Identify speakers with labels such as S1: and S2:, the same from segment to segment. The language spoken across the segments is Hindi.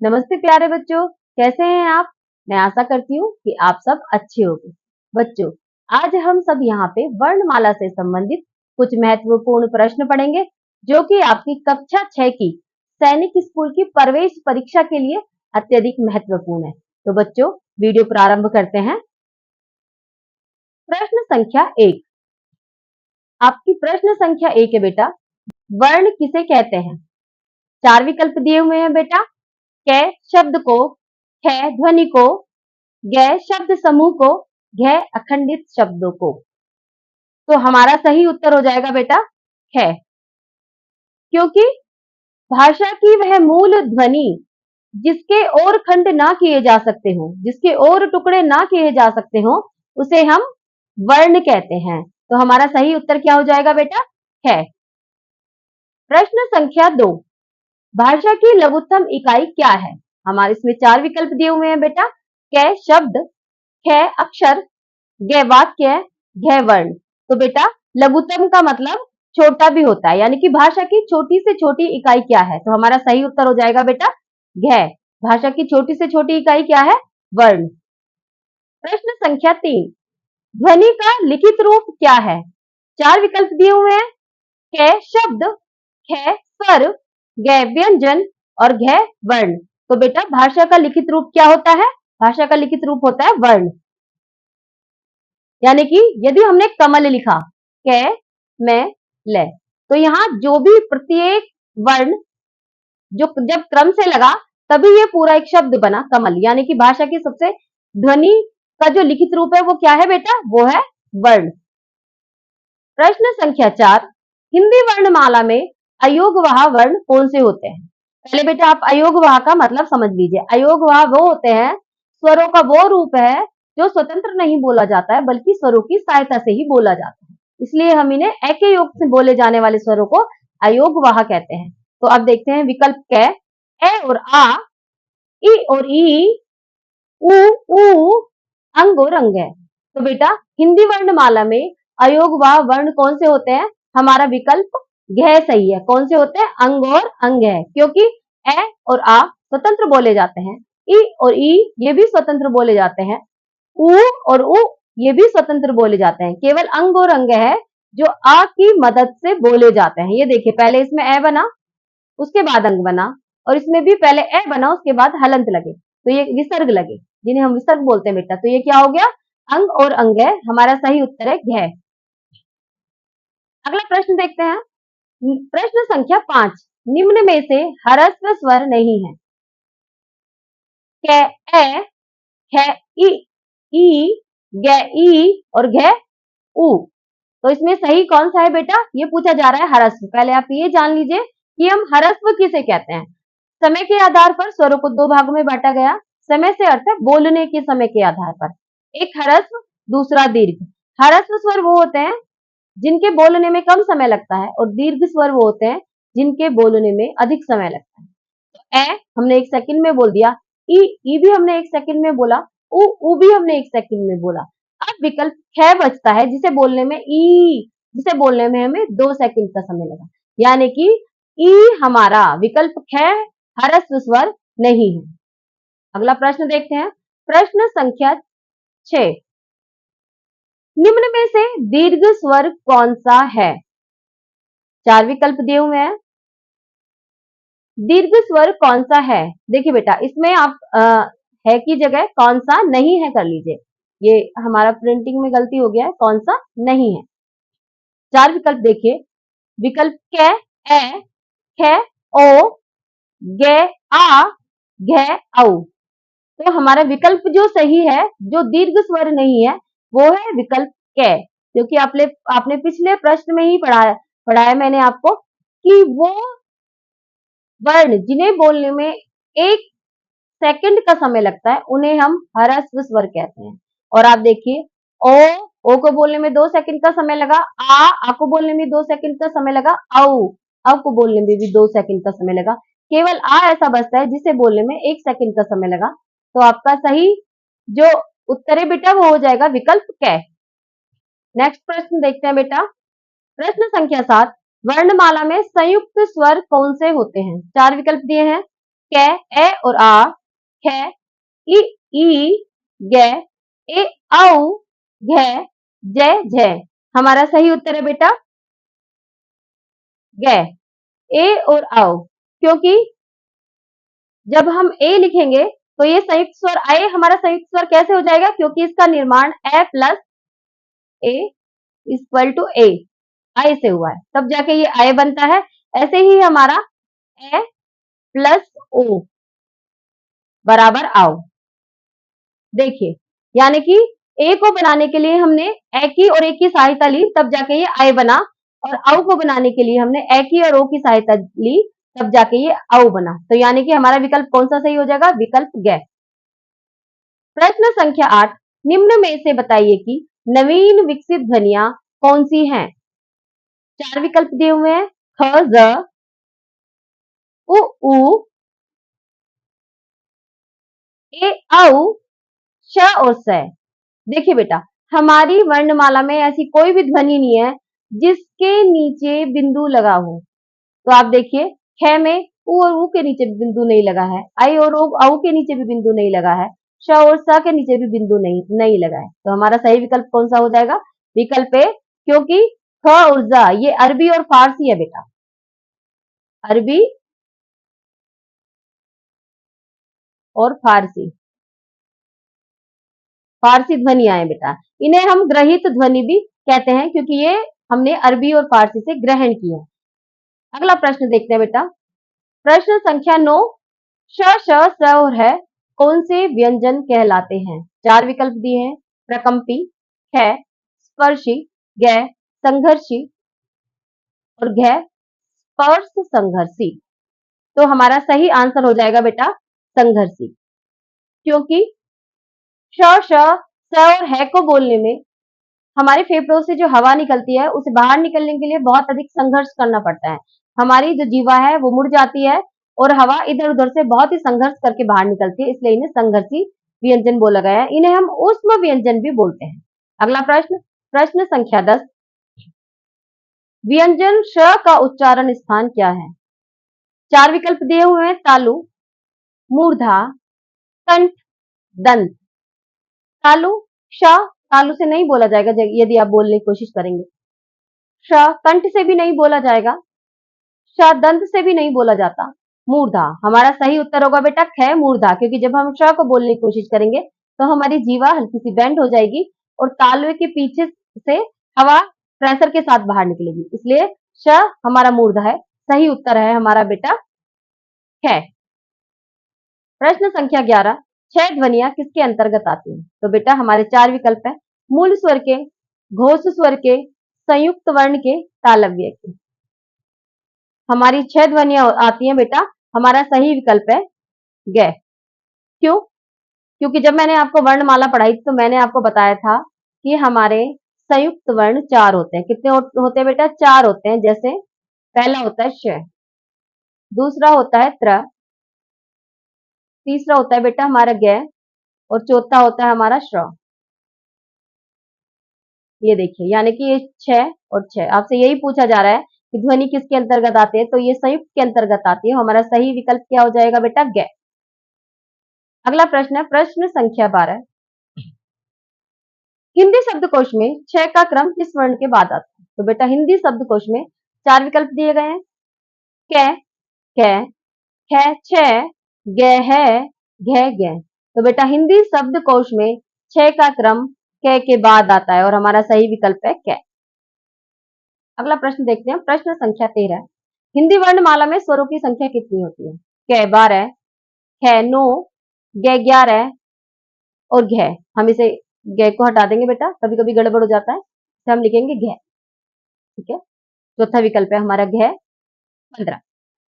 S1: नमस्ते प्यारे बच्चों, कैसे हैं आप। मैं आशा करती हूँ कि आप सब अच्छे होंगे। बच्चों, आज हम सब यहाँ पे वर्णमाला से संबंधित कुछ महत्वपूर्ण प्रश्न पढ़ेंगे जो कि आपकी कक्षा 6 की सैनिक स्कूल की प्रवेश परीक्षा के लिए अत्यधिक महत्वपूर्ण है। तो बच्चों, वीडियो प्रारंभ करते हैं। प्रश्न संख्या 1। आपकी प्रश्न संख्या 1 है बेटा, वर्ण किसे कहते हैं। 4 विकल्प दिए हुए हैं बेटा। क शब्द को, ख ध्वनि को, ग शब्द समूह को, घ अखंडित शब्दों को। तो हमारा सही उत्तर हो जाएगा बेटा ख, क्योंकि भाषा की वह मूल ध्वनि जिसके और खंड ना किए जा सकते हो, जिसके और टुकड़े ना किए जा सकते हो, उसे हम वर्ण कहते हैं। तो हमारा सही उत्तर क्या हो जाएगा बेटा ख। प्रश्न संख्या 2। भाषा की लघुत्तम इकाई क्या है। हमारे इसमें 4 विकल्प दिए हुए हैं बेटा। क शब्द, ख अक्षर, ग वाक्य, घ वर्ण। तो बेटा लघुत्तम का मतलब छोटा भी होता है, यानी कि भाषा की छोटी से छोटी इकाई क्या है। तो हमारा सही उत्तर हो जाएगा बेटा घ। भाषा की छोटी से छोटी इकाई क्या है, वर्ण। प्रश्न संख्या 3। ध्वनि का लिखित रूप क्या है। 4 विकल्प दिए हुए हैं। क शब्द, ख स्वर, ग व्यंजन और घ वर्ण। तो बेटा भाषा का लिखित रूप क्या होता है, भाषा का लिखित रूप होता है वर्ण। यानी कि यदि हमने कमल लिखा क मैं ल, तो यहाँ जो भी प्रत्येक वर्ण जो जब क्रम से लगा तभी ये पूरा एक शब्द बना कमल। यानी कि भाषा की सबसे ध्वनि का जो लिखित रूप है वो क्या है बेटा, वो है वर्ण। प्रश्न संख्या 4। हिंदी वर्णमाला में अयोगवाह वर्ण कौन से होते हैं। पहले बेटा आप अयोगवाह का मतलब समझ लीजिए। अयोगवाह वो होते हैं, स्वरों का वो रूप है जो स्वतंत्र नहीं बोला जाता है बल्कि स्वरों की सहायता से ही बोला जाता है, इसलिए हम इन्हें ए के योग से बोले जाने वाले स्वरों को अयोगवाह कहते हैं। तो अब देखते हैं विकल्प क, ए और आ, ई और ई, उ ऊ, अंग और अंग है। तो बेटा हिंदी वर्णमाला में अयोगवाह वर्ण कौन से होते हैं, हमारा विकल्प घ सही है। कौन से होते हैं, अंग और अंग है, क्योंकि ए और आ स्वतंत्र बोले जाते हैं, ई और ई ये भी स्वतंत्र बोले जाते हैं, उ और उ ये भी स्वतंत्र बोले जाते हैं। केवल अंग और अंग है जो आ की मदद से बोले जाते हैं। ये देखिए पहले इसमें ए बना, उसके बाद अंग बना, और इसमें भी पहले ए बना उसके बाद हलंत लगे, तो ये विसर्ग लगे, जिन्हें हम विसर्ग बोलते हैं बेटा। तो ये क्या हो गया, अंग और अंग है। हमारा सही उत्तर है घ। अगला प्रश्न देखते हैं। प्रश्न संख्या 5। निम्न में से ह्रस्व स्वर नहीं है। क ए, ख ई, ग ई और घ उ। तो इसमें सही कौन सा है बेटा, ये पूछा जा रहा है ह्रस्व। पहले आप ये जान लीजिए कि हम ह्रस्व किसे कहते हैं। समय के आधार पर स्वरों को 2 भागों में बांटा गया। समय से अर्थ है बोलने के समय के आधार पर। एक ह्रस्व, दूसरा दीर्घ। ह्रस्व स्वर वो होते हैं जिनके बोलने में कम समय लगता है, और दीर्घ स्वर वो होते हैं जिनके बोलने में अधिक समय लगता है। ए हमने 1 सेकंड में बोल दिया, ई भी हमने 1 सेकंड में बोला, उ भी हमने 1 सेकंड में बोला। अब विकल्प ख बचता है जिसे बोलने में हमें 2 सेकंड का समय लगा। यानी कि ई हमारा विकल्प ख ह्रस्व स्वर नहीं है। अगला प्रश्न देखते हैं। प्रश्न संख्या 6। निम्न में से दीर्घ स्वर कौन सा है। 4 विकल्प दिए हुए हैं। दीर्घ स्वर कौन सा है, देखिए बेटा इसमें आप है की जगह कौन सा नहीं है कर लीजिए। ये हमारा प्रिंटिंग में गलती हो गया है, कौन सा नहीं है। 4 विकल्प देखिए। विकल्प क, ए, ख, ओ, ग आ, घ औ। तो हमारा विकल्प जो सही है, जो दीर्घ स्वर नहीं है, वो है विकल्प क। क्योंकि आपने पिछले प्रश्न में ही पढ़ाया मैंने आपको कि वो वर्ण जिन्हें बोलने में 1 सेकंड का समय लगता है उन्हें हम ह्रस्व स्वर कहते हैं। और आप देखिए ओ को बोलने में 2 सेकंड का समय लगा, आ को बोलने में 2 सेकंड का समय लगा, औ को बोलने में भी 2 सेकंड का समय लगा। केवल आ ऐसा बचता है जिसे बोलने में 1 सेकंड का समय लगा। तो आपका सही जो उत्तर है बेटा वो हो जाएगा विकल्प क। नेक्स्ट प्रश्न देखते हैं बेटा। प्रश्न संख्या 7। वर्णमाला में संयुक्त स्वर कौन से होते हैं। 4 विकल्प दिए हैं। कै, ए और आ, खे, ई, गे, ए, औ, घे, जय, झय। हमारा सही उत्तर है बेटा गे, ए और औ, क्योंकि जब हम ए लिखेंगे तो ये संयुक्त स्वर आए, हमारा संयुक्त स्वर कैसे हो जाएगा, क्योंकि इसका निर्माण ए प्लस ए इक्वल टू ए, आय से हुआ है, तब जाके ये आय बनता है। ऐसे ही हमारा ए प्लस ओ बराबर आओ। देखिए, यानी कि ए को बनाने के लिए हमने ए की और ए की सहायता ली, तब जाके ये आय बना, और औ को बनाने के लिए हमने ए की और ओ की सहायता ली, तब जाके ये औ बना। तो यानी कि हमारा विकल्प कौन सा सही हो जाएगा, विकल्प ग। प्रश्न संख्या 8, निम्न में से बताइए कि नवीन विकसित ध्वनियां कौन सी हैं। 4 विकल्प दिए हुए हैं, ख, ज, उ, ए, औ, श और स। देखिए बेटा, हमारी वर्णमाला में ऐसी कोई भी ध्वनि नहीं है जिसके नीचे बिंदु लगा हो। तो आप देखिए, ख में उ और ऊ के नीचे भी बिंदु नहीं लगा है, आई और औ के नीचे भी बिंदु नहीं लगा है, श और स के नीचे भी बिंदु नहीं लगा है। तो हमारा सही विकल्प कौन सा हो जाएगा, विकल्प ए, क्योंकि ख और ज ये अरबी और फारसी है बेटा, अरबी और फारसी ध्वनियां हैं बेटा। इन्हें हम ग्रहित ध्वनि भी कहते हैं, क्योंकि ये हमने अरबी और फारसी से ग्रहण किया। अगला प्रश्न देखते हैं बेटा, प्रश्न संख्या 9, श, श, स और है कौन से व्यंजन कहलाते हैं। 4 विकल्प दिए हैं, प्रकंपी, ख, स्पर्शी, ग, संघर्षी और घ, स्पर्श संघर्षी। तो हमारा सही आंसर हो जाएगा बेटा संघर्षी, क्योंकि श, श, स और है को बोलने में हमारे फेफड़ों से जो हवा निकलती है उसे बाहर निकलने के लिए बहुत अधिक संघर्ष करना पड़ता है। हमारी जो जीवा है वो मुड़ जाती है और हवा इधर उधर से बहुत ही संघर्ष करके बाहर निकलती है, इसलिए इन्हें संघर्षी व्यंजन बोला गया है। इन्हें हम ऊष्म व्यंजन भी बोलते हैं। अगला प्रश्न, प्रश्न संख्या 10, व्यंजन श का उच्चारण स्थान क्या है। 4 विकल्प दिए हुए हैं, तालु, मूर्धा, कंठ, दंत। तालु, श, तालु से नहीं बोला जाएगा यदि आप बोलने की कोशिश करेंगे। श, कंठ से भी नहीं बोला जाएगा, श, दंत से भी नहीं बोला जाता। मूर्धा, हमारा सही उत्तर होगा बेटा ख, मूर्धा, क्योंकि जब हम श को बोलने की कोशिश करेंगे तो हमारी जीवा हल्की सी बेंड हो जाएगी और तालु के पीछे से हवा प्रेशर के साथ बाहर निकलेगी, इसलिए श हमारा मूर्धा है। सही उत्तर है हमारा बेटा ख। प्रश्न संख्या 11, 6 ध्वनियां किसके अंतर्गत आती हैं। तो बेटा हमारे 4 विकल्प है, मूल स्वर के, घोष स्वर के, संयुक्त वर्ण के, तालव्य के। हमारी 6 ध्वनियां आती हैं बेटा, हमारा सही विकल्प है ग। क्यों, क्योंकि जब मैंने आपको वर्णमाला पढ़ाई तो मैंने आपको बताया था कि हमारे संयुक्त वर्ण 4 होते हैं। कितने होते हैं बेटा, 4 होते हैं। जैसे पहला होता है श, दूसरा होता है त्र, तीसरा होता है बेटा हमारा ग और चौथा होता है हमारा श्र। ये देखिए, यानी कि ये 6 और 6, आपसे यही पूछा जा रहा है कि ध्वनि किसके अंतर्गत आते हैं, तो ये संयुक्त के अंतर्गत आती है। हमारा सही विकल्प क्या हो जाएगा बेटा ग। अगला प्रश्न है, प्रश्न संख्या 12, हिंदी शब्दकोश में 6 का क्रम किस वर्ण के बाद आता है। तो बेटा हिंदी शब्दकोश में 4 विकल्प दिए गए हैं, क, ख, छ, ग है, घ ग। तो बेटा हिंदी शब्दकोश में 6 का क्रम क के बाद आता है और हमारा सही विकल्प है क। अगला प्रश्न देखते हैं, प्रश्न संख्या 13, हिंदी वर्णमाला में स्वरों की संख्या कितनी होती है। क 12, ख 9, ग 11 और घ। हम इसे ग को हटा देंगे बेटा, कभी कभी गड़बड़ हो जाता है, तो हम लिखेंगे घ। ठीक है, चौथा विकल्प है हमारा घ 15।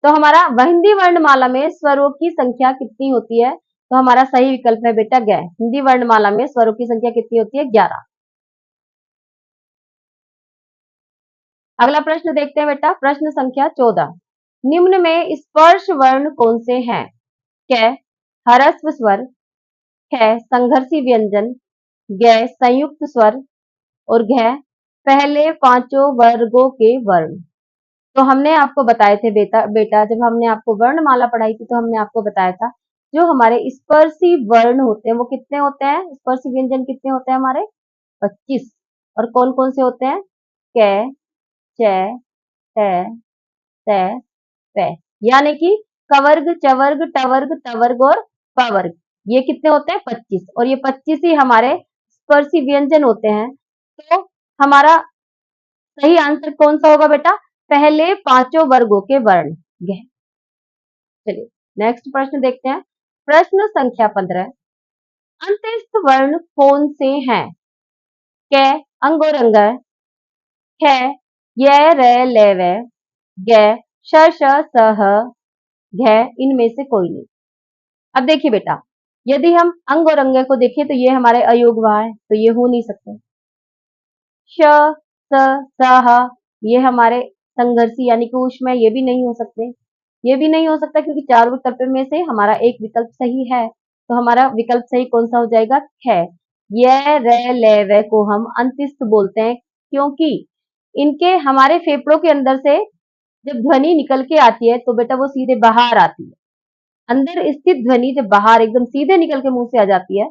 S1: तो हमारा हिंदी वर्णमाला में स्वरों की संख्या कितनी होती है, तो हमारा सही विकल्प है बेटा ग। हिंदी वर्णमाला में स्वरों की संख्या कितनी होती है, 11। अगला प्रश्न देखते हैं बेटा, प्रश्न संख्या 14, निम्न में स्पर्श वर्ण कौन से हैं। क, ह्रस्व स्वर, ख, संघर्षी व्यंजन, ग, संयुक्त स्वर और घ, पहले पांचों वर्गों के वर्ण। तो हमने आपको बताए थे बेटा बेटा जब हमने आपको वर्णमाला पढ़ाई थी तो हमने आपको बताया था जो हमारे स्पर्शी वर्ण होते हैं वो कितने होते हैं, स्पर्शी व्यंजन कितने होते हैं हमारे 25। और कौन कौन से होते हैं, क, च, ट, त, प, यानी कि कवर्ग, चवर्ग, टवर्ग, तवर्ग और पवर्ग, ये कितने होते हैं 25। और ये 25 ही हमारे स्पर्शी व्यंजन होते हैं। तो हमारा सही आंसर कौन सा होगा बेटा, पहले पांचों वर्गों के वर्ण गह। चलिए नेक्स्ट प्रश्न देखते हैं। प्रश्न संख्या 15, अंत्यस्थ वर्ण कौन से हैं, क अंग और अंग, ख य र ल व, ग श श स ह, घ इनमें से कोई नहीं। अब देखिए बेटा, यदि हम अंग और अंग को देखें तो ये हमारे अयोगवा है, तो ये हो नहीं सकते। श स स ह ये हमारे संघर्षी यानी कि ऊष्मय, ये भी नहीं हो सकते। ये भी नहीं हो सकता क्योंकि चार विकल्प में से हमारा एक विकल्प सही है, तो हमारा विकल्प सही कौन सा हो जाएगा, ख। य र ल व को हम अंत्यस्थ बोलते हैं क्योंकि इनके हमारे फेफड़ों के अंदर से जब ध्वनि निकल के आती है तो बेटा वो सीधे बाहर आती है। अंदर स्थित ध्वनि जब बाहर एकदम सीधे निकल के मुंह से आ जाती है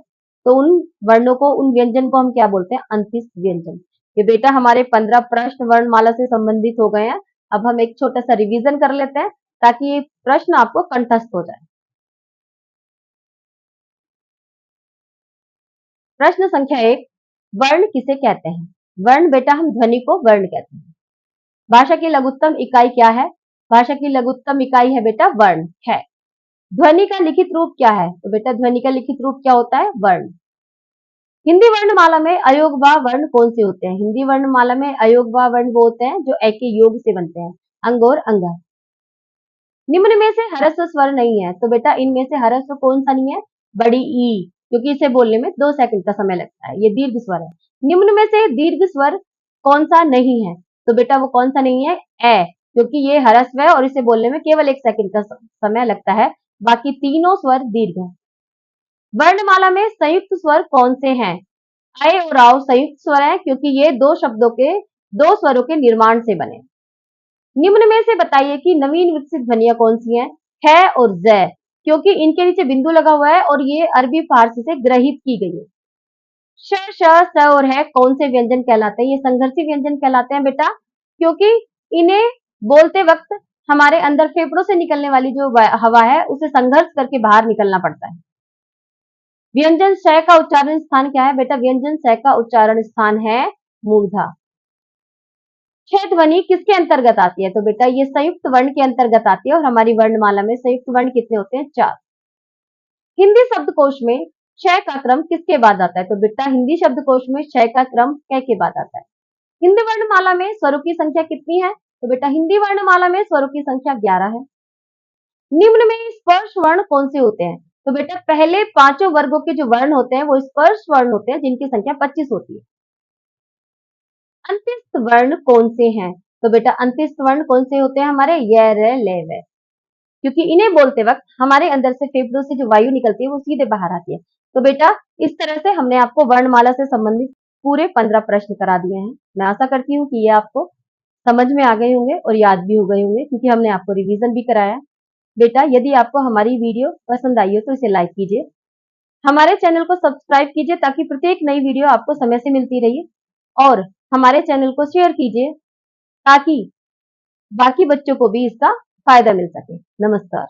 S1: तो उन वर्णों को, उन व्यंजन को हम क्या बोलते हैं, अंत्यस्थ व्यंजन। ये बेटा हमारे 15 प्रश्न वर्णमाला से संबंधित हो गए हैं। अब हम एक छोटा सा रिवीजन कर लेते हैं ताकि ये प्रश्न आपको कंठस्थ हो जाए। प्रश्न संख्या 1, वर्ण किसे कहते हैं। वर्ण बेटा हम ध्वनि को वर्ण कहते हैं। भाषा की लघुत्तम इकाई क्या है, भाषा की लघुत्तम इकाई है बेटा वर्ण है। ध्वनि का लिखित रूप क्या है, तो बेटा ध्वनि का लिखित रूप क्या होता है, वर्ण। हिंदी वर्णमाला में अयोगवा वर्ण कौन से होते हैं, हिंदी वर्णमाला में अयोगवा वर्ण वो होते हैं जो ए के योग से बनते हैं, अंग और अंग। निम्न में से हरस्व स्वर नहीं है, तो बेटा इनमें से हरस्व कौन सा नहीं है, बड़ी ई, क्योंकि इसे बोलने में 2 सेकंड का समय लगता है, ये दीर्घ स्वर है। निम्न में से दीर्घ स्वर कौन सा नहीं है, तो बेटा वो कौन सा नहीं है, ए, क्योंकि ये हरस्व है और इसे बोलने में केवल 1 सेकंड का समय लगता है, बाकी तीनों स्वर दीर्घ है। वर्णमाला में संयुक्त स्वर कौन से हैं, आय और आओ संयुक्त स्वर है क्योंकि ये दो शब्दों के, दो स्वरों के निर्माण से बने। निम्न में से बताइए कि नवीन विकसित ध्वनियां कौन सी हैं, है और ज, क्योंकि इनके नीचे बिंदु लगा हुआ है और ये अरबी फारसी से ग्रहित की गई है। श श स और है कौन से व्यंजन कहलाते हैं, ये संघर्षी व्यंजन कहलाते हैं बेटा, क्योंकि इन्हें बोलते वक्त हमारे अंदर फेफड़ों से निकलने वाली जो हवा है उसे संघर्ष करके बाहर निकलना पड़ता है। व्यंजन श का उच्चारण स्थान क्या है बेटा, व्यंजन श का उच्चारण स्थान है मूर्धा। छह ध्वनि किसके अंतर्गत आती है, तो बेटा ये संयुक्त वर्ण के अंतर्गत आती है और हमारी वर्णमाला में संयुक्त वर्ण कितने होते हैं, 4। हिंदी शब्दकोश में क्षय का क्रम किसके बाद आता है, तो बेटा हिंदी शब्दकोश में क्षय का क्रम क के बाद आता है। हिंदी वर्णमाला में स्वरों की संख्या कितनी है, तो बेटा हिंदी वर्णमाला में स्वरों की संख्या 11 है। निम्न में स्पर्श वर्ण कौन से होते हैं, तो बेटा पहले पांचों वर्गों के जो वर्ण होते हैं वो स्पर्श वर्ण होते हैं जिनकी संख्या 25 होती है। अंत्यस्थ वर्ण कौन से हैं, तो बेटा अंत्यस्थ वर्ण कौन से होते हैं हमारे, य र ल व, क्योंकि इन्हें बोलते वक्त हमारे अंदर से फेफड़ों से जो वायु निकलती है वो सीधे बाहर आती है। तो बेटा इस तरह से हमने आपको वर्णमाला से संबंधित पूरे 15 प्रश्न करा दिए हैं। मैं आशा करती हूँ कि ये आपको समझ में आ गए होंगे और याद भी हो गए होंगे क्योंकि हमने आपको रिवीजन भी कराया। बेटा यदि आपको हमारी वीडियो पसंद आई हो तो इसे लाइक कीजिए, हमारे चैनल को सब्सक्राइब कीजिए ताकि प्रत्येक नई वीडियो आपको समय से मिलती रही, और हमारे चैनल को शेयर कीजिए ताकि बाकी बच्चों को भी इसका फायदा मिल सके। नमस्कार।